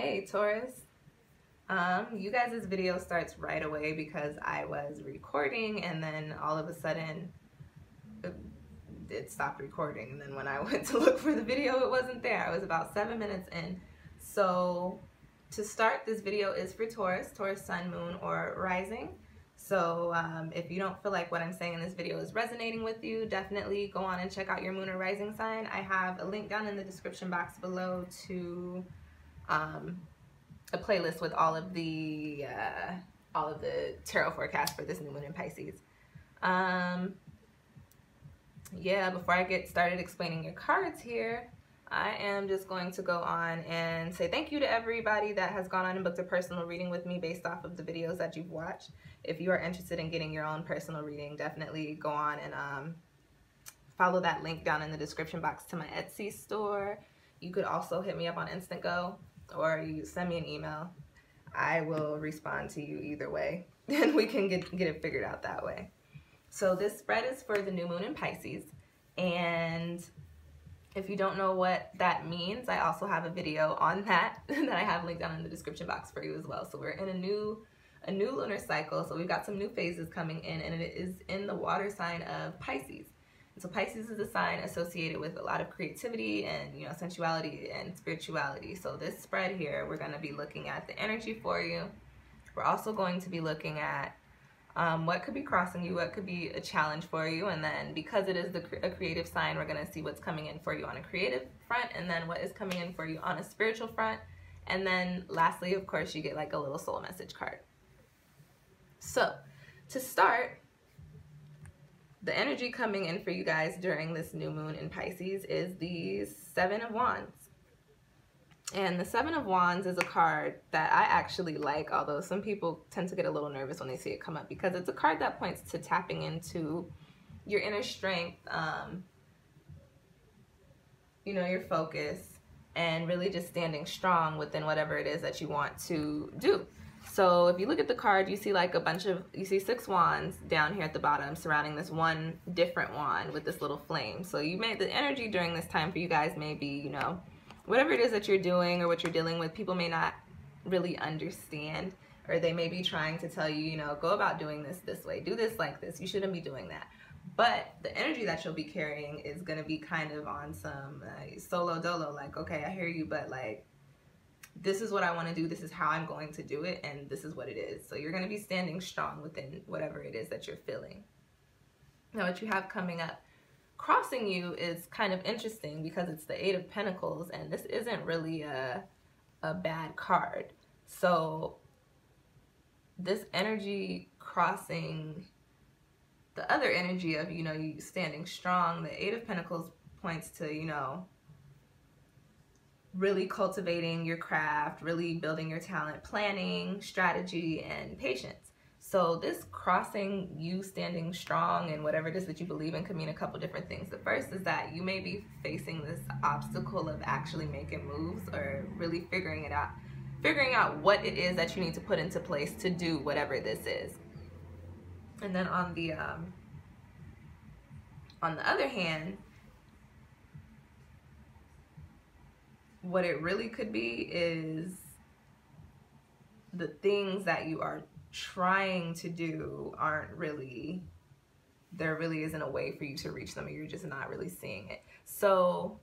Hey Taurus, you guys' video starts right away because I was recording and then all of a sudden it stopped recording, and then when I went to look for the video it wasn't there. I was about 7 minutes in. So to start, this video is for Taurus, Sun, Moon, or Rising. So if you don't feel like what I'm saying in this video is resonating with you, definitely go on and check out your Moon or Rising sign. I have a link down in the description box below to a playlist with all of the tarot forecasts for this new moon in Pisces. Yeah, before I get started explaining your cards here, I am just going to go on and say thank you to everybody that has gone on and booked a personal reading with me based off of the videos that you've watched. If you are interested in getting your own personal reading, definitely go on and follow that link down in the description box to my Etsy store. You could also hit me up on Instantgo, or you send me an email. I will respond to you either way, and we can get it figured out that way. So this spread is for the new moon in Pisces, and if you don't know what that means, I also have a video on that that I have linked down in the description box for you as well. So we're in a new lunar cycle, so we've got some new phases coming in, and it is in the water sign of Pisces. So Pisces is a sign associated with a lot of creativity and, you know, sensuality and spirituality. So this spread here, we're going to be looking at the energy for you. We're also going to be looking at what could be crossing you, what could be a challenge for you, and then because it is a creative sign, we're going to see what's coming in for you on a creative front, and then what is coming in for you on a spiritual front, and then lastly, of course, you get like a little soul message card. So to start, the energy coming in for you guys during this new moon in Pisces is the Seven of Wands. And the Seven of Wands is a card that I actually like, although some people tend to get a little nervous when they see it come up, because it's a card that points to tapping into your inner strength, you know, your focus, and really just standing strong within whatever it is that you want to do. So if you look at the card, you see like you see 6 wands down here at the bottom surrounding this one different wand with this little flame. So the energy during this time for you guys may be, you know, whatever it is that you're doing or what you're dealing with, people may not really understand, or they may be trying to tell you, you know, go about doing this way, do this like this, you shouldn't be doing that. But the energy that you'll be carrying is going to be kind of on some solo dolo, like, okay, I hear you, but like, this is what I want to do, this is how I'm going to do it, and this is what it is. So you're going to be standing strong within whatever it is that you're feeling. Now what you have coming up crossing you is kind of interesting because it's the 8 of Pentacles, and this isn't really a bad card. So this energy crossing the other energy of, you know, you standing strong, the 8 of Pentacles points to, you know, really cultivating your craft, really building your talent, planning, strategy, and patience. So this crossing you standing strong and whatever it is that you believe in could mean a couple different things. The first is that you may be facing this obstacle of actually making moves or really figuring out what it is that you need to put into place to do whatever this is. And then on the other hand, what it really could be is the things that you are trying to do there really isn't a way for you to reach them, or you're just not really seeing it. So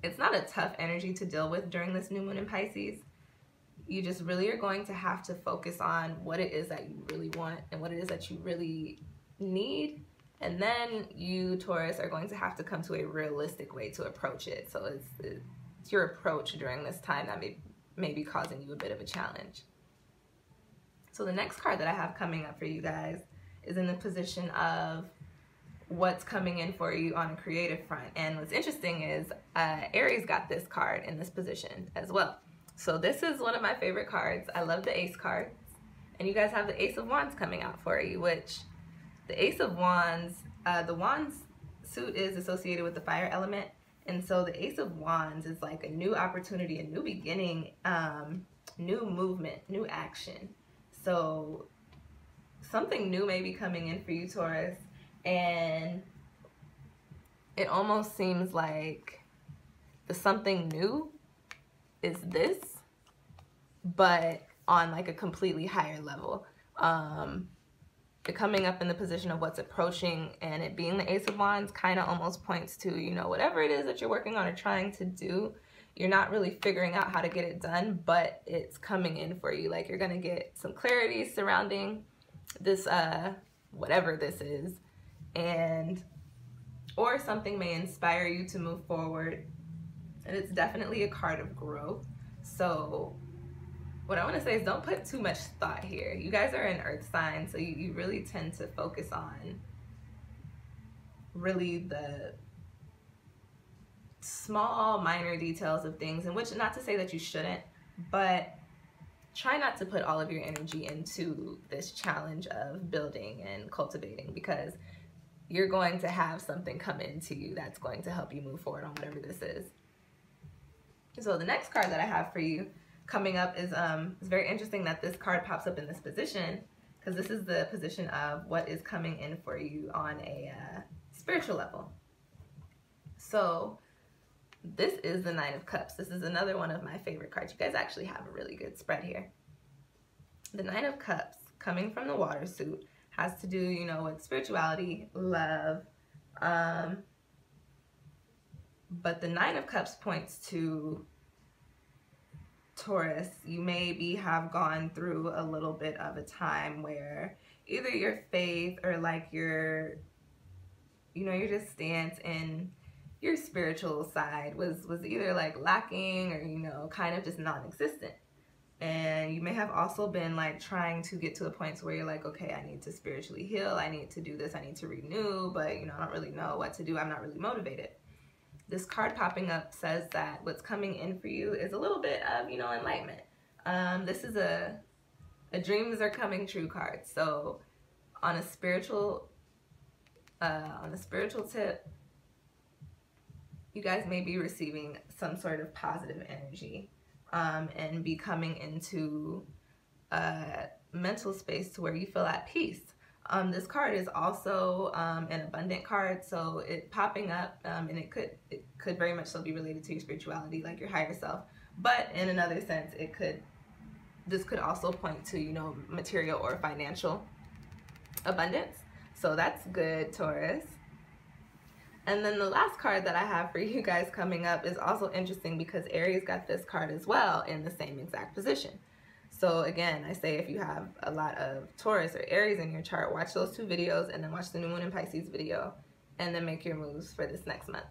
it's not a tough energy to deal with during this new moon in Pisces. You just really are going to have to focus on what it is that you really want and what it is that you really need. And then you, Taurus, are going to have to come to a realistic way to approach it. So it's your approach during this time that may be causing you a bit of a challenge. So the next card that I have coming up for you guys is in the position of what's coming in for you on a creative front. And what's interesting is Aries got this card in this position as well. So this is one of my favorite cards. I love the Ace cards. And you guys have the Ace of Wands coming out for you, which the Ace of Wands, the Wands suit is associated with the fire element. And so the Ace of Wands is like a new opportunity, a new beginning, new movement, new action. So something new may be coming in for you, Taurus, and it almost seems like the something new is this, but on like a completely higher level. It coming up in the position of what's approaching, and it being the Ace of Wands kind of almost points to, you know, whatever it is that you're working on or trying to do, you're not really figuring out how to get it done, but it's coming in for you. Like you're going to get some clarity surrounding this, whatever this is, and or something may inspire you to move forward. And it's definitely a card of growth. So what I want to say is don't put too much thought here. You guys are an earth sign, so you really tend to focus on really the small, minor details of things, and which, not to say that you shouldn't, but try not to put all of your energy into this challenge of building and cultivating, because you're going to have something come into you that's going to help you move forward on whatever this is. So the next card that I have for you coming up is it's very interesting that this card pops up in this position, because this is the position of what is coming in for you on a spiritual level. So this is the Nine of Cups. This is another one of my favorite cards. You guys actually have a really good spread here. The Nine of Cups, coming from the water suit, has to do, you know, with spirituality, love, but the Nine of Cups points to Taurus. You maybe have gone through a little bit of a time where either your faith or like your, you know, your just stance in your spiritual side was either like lacking or, you know, kind of just non-existent. And you may have also been like trying to get to the point where you're like, okay, I need to spiritually heal, I need to do this, I need to renew, but, you know, I don't really know what to do, I'm not really motivated. This card popping up says that what's coming in for you is a little bit of, you know, enlightenment. This is a dreams are coming true card. So on a spiritual tip, you guys may be receiving some sort of positive energy, and be coming into a mental space to where you feel at peace. This card is also an abundant card, so it popping up, and it could very much so be related to your spirituality, like your higher self. But in another sense, this could also point to, you know, material or financial abundance. So that's good, Taurus. And then the last card that I have for you guys coming up is also interesting, because Aries got this card as well in the same exact position. So again, I say if you have a lot of Taurus or Aries in your chart, watch those two videos and then watch the New Moon in Pisces video, and then make your moves for this next month.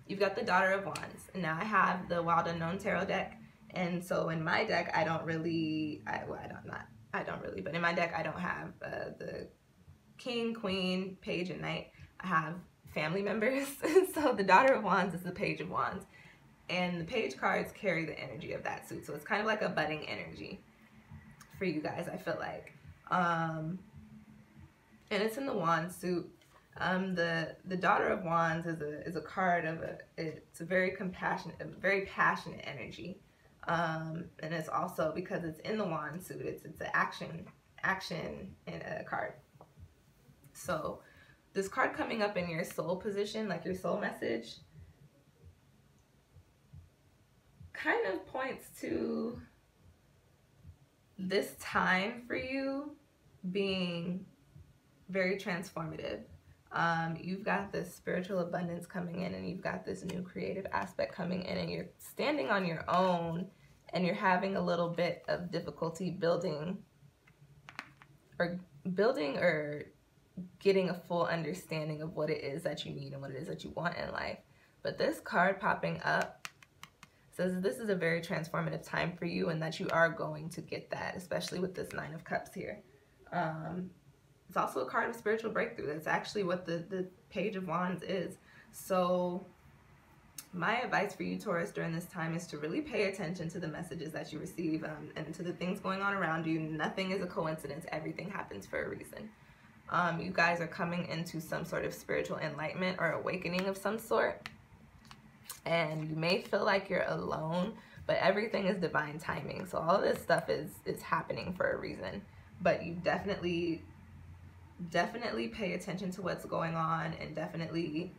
You've got the Daughter of Wands. And now I have the Wild Unknown Tarot deck. And so in my deck, I don't really, but in my deck, I don't have the King, Queen, Page, and Knight. I have family members. So the Daughter of Wands is the Page of Wands. And the Page cards carry the energy of that suit. So it's kind of like a budding energy for you guys, I feel like. And it's in the Wand suit. The Daughter of Wands is a card of it's a very compassionate, a very passionate energy. And it's also, because it's in the Wand suit, it's an action in a card. So this card coming up in your soul position, like your soul message, kind of points to this time for you being very transformative. You've got this spiritual abundance coming in, and you've got this new creative aspect coming in, and you're standing on your own, and you're having a little bit of difficulty building or getting a full understanding of what it is that you need and what it is that you want in life. But this card popping up says this is a very transformative time for you, and that you are going to get that, especially with this Nine of Cups here. It's also a card of spiritual breakthrough. That's actually what the Page of Wands is. So my advice for you, Taurus, during this time is to really pay attention to the messages that you receive, and to the things going on around you. Nothing is a coincidence. Everything happens for a reason. You guys are coming into some sort of spiritual enlightenment or awakening of some sort. And you may feel like you're alone, but everything is divine timing. So all of this stuff is happening for a reason. But you definitely pay attention to what's going on, and definitely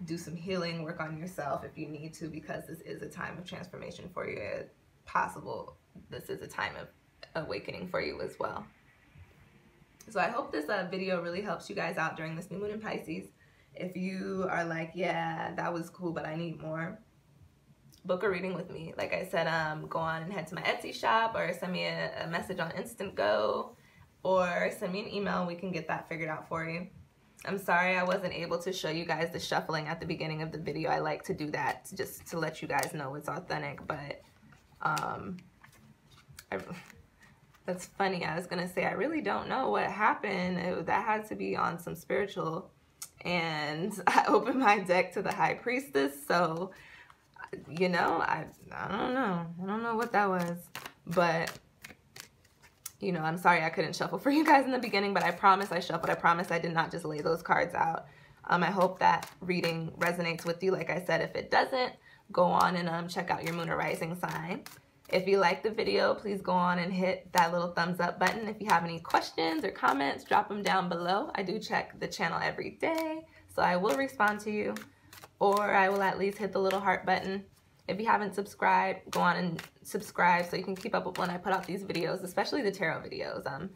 do some healing work on yourself if you need to, because this is a time of transformation for you. possible this is a time of awakening for you as well. So I hope this video really helps you guys out during this new moon in Pisces. If you are like, yeah, that was cool, but I need more, book a reading with me. Like I said, go on and head to my Etsy shop, or send me a message on Instantgo, or send me an email. We can get that figured out for you. I'm sorry I wasn't able to show you guys the shuffling at the beginning of the video. I like to do that just to let you guys know it's authentic, but that's funny. I was gonna say I really don't know what happened. That had to be on some spiritual, and I opened my deck to the High Priestess, so you know, I don't know what that was, but you know, I'm sorry I couldn't shuffle for you guys in the beginning, but I promise I shuffled. I promise I did not just lay those cards out. I hope that reading resonates with you. Like I said, if it doesn't, go on and check out your moon or rising sign. If you like the video, please go on and hit that little thumbs up button. If you have any questions or comments, drop them down below. I do check the channel every day, so I will respond to you, or I will at least hit the little heart button. If you haven't subscribed, go on and subscribe so you can keep up with when I put out these videos, especially the tarot videos.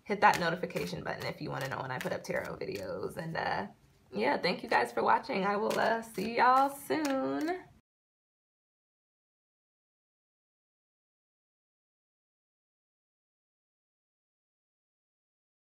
Hit that notification button if you want to know when I put up tarot videos. And yeah, thank you guys for watching. I will see y'all soon.